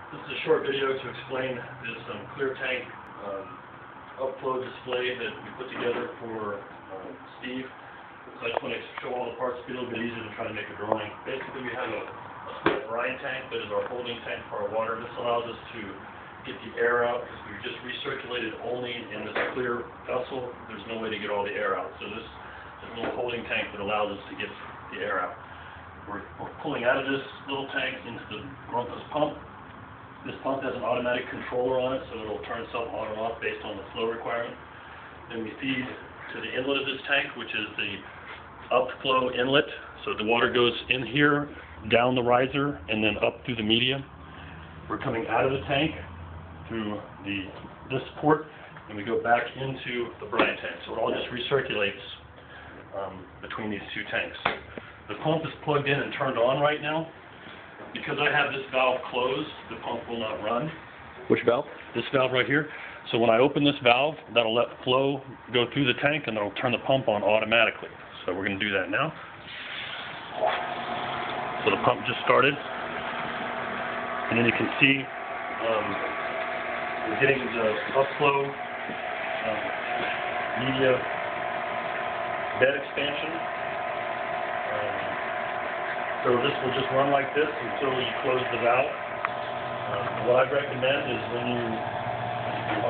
This is a short video to explain this clear tank upflow display that we put together for Steve. So I just want to show all the parts, be a little bit easier than trying to make a drawing. Basically, we have a split brine tank that is our holding tank for our water. This allows us to get the air out because we just recirculated only in this clear vessel. There's no way to get all the air out. So this is a little holding tank that allows us to get the air out. We're pulling out of this little tank into the Grumpus pump. This pump has an automatic controller on it, so it'll turn itself on or off based on the flow requirement. Then we feed to the inlet of this tank, which is the upflow inlet. So the water goes in here, down the riser, and then up through the medium. We're coming out of the tank through this port, and we go back into the brine tank. So it all just recirculates between these two tanks. The pump is plugged in and turned on right now. Because I have this valve closed, the pump will not run. Which valve? This valve right here. So when I open this valve, that'll let flow go through the tank and that'll turn the pump on automatically. So we're going to do that now. So the pump just started. And then you can see we're getting the upflow media bed expansion. So this will just run like this until you close the valve. What I'd recommend is when you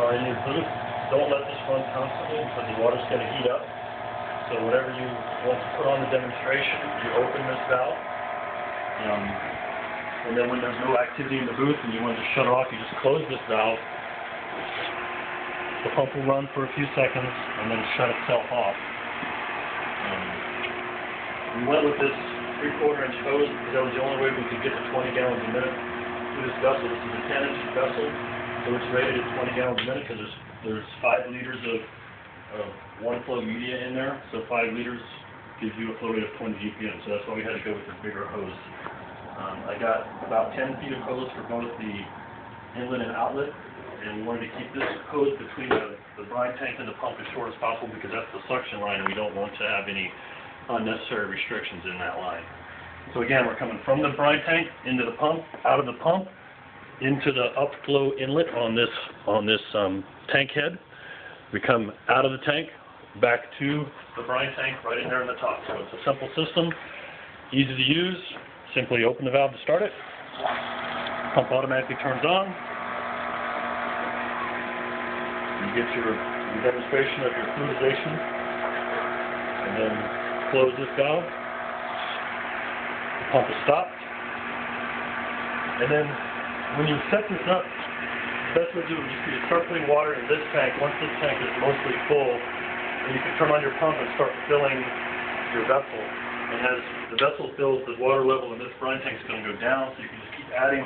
are in your booth, don't let this run constantly because the water's going to heat up. So whatever you want to put on the demonstration, you open this valve. And then when there's no activity in the booth and you want to shut it off, you just close this valve. The pump will run for a few seconds and then shut itself off. We went with this 3/4 inch hose because that was the only way we could get to 20 gallons a minute through this vessel. This is a 10-inch vessel, so it's rated at 20 gallons a minute because there's 5 liters of one flow media in there. So 5 liters gives you a flow rate of 20 GPM. So that's why we had to go with the bigger hose. I got about 10 feet of hose for both the inlet and outlet, and we wanted to keep this hose between the brine tank and the pump as short as possible because that's the suction line, and we don't want to have any unnecessary restrictions in that line. So again, we're coming from the brine tank into the pump, out of the pump, into the upflow inlet on this tank head. We come out of the tank, back to the brine tank right in there in the top. So it's a simple system, easy to use. Simply open the valve to start it. Pump automatically turns on. You get your demonstration of your fluidization, and then close this valve. The pump is stopped. And then when you set this up, the best way to do it is you start putting water in this tank. Once this tank is mostly full, then you can turn on your pump and start filling your vessel. And as the vessel fills, the water level in this brine tank is going to go down, so you can just keep adding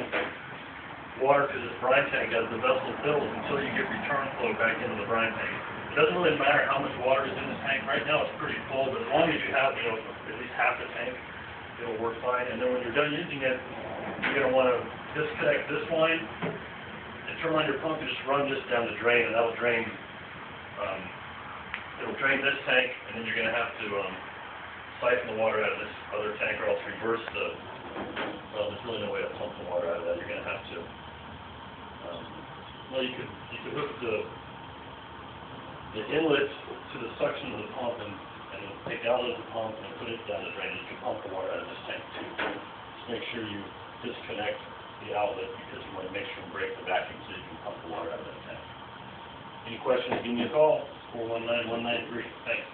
water to this brine tank as the vessel fills until you get return flow back into the brine tank. It doesn't really matter how much water is in the tank. Right now it's pretty full, but as long as you have, at least half the tank, it'll work fine. And then when you're done using it, you're going to want to disconnect this line and turn on your pump and just run this down the drain, and that'll drain. It'll drain this tank, and then you're going to have to siphon the water out of this other tank, or else reverse well, there's really no way to pump the water out of that. You're going to have to. Well, you could hook the inlet to the suction of the pump and take the outlet of the pump and put it down the drain. You can pump the water out of this tank too. Just make sure you disconnect the outlet because you want to make sure you break the vacuum so you can pump the water out of that tank. Any questions, give me a call, 419-193. Thanks.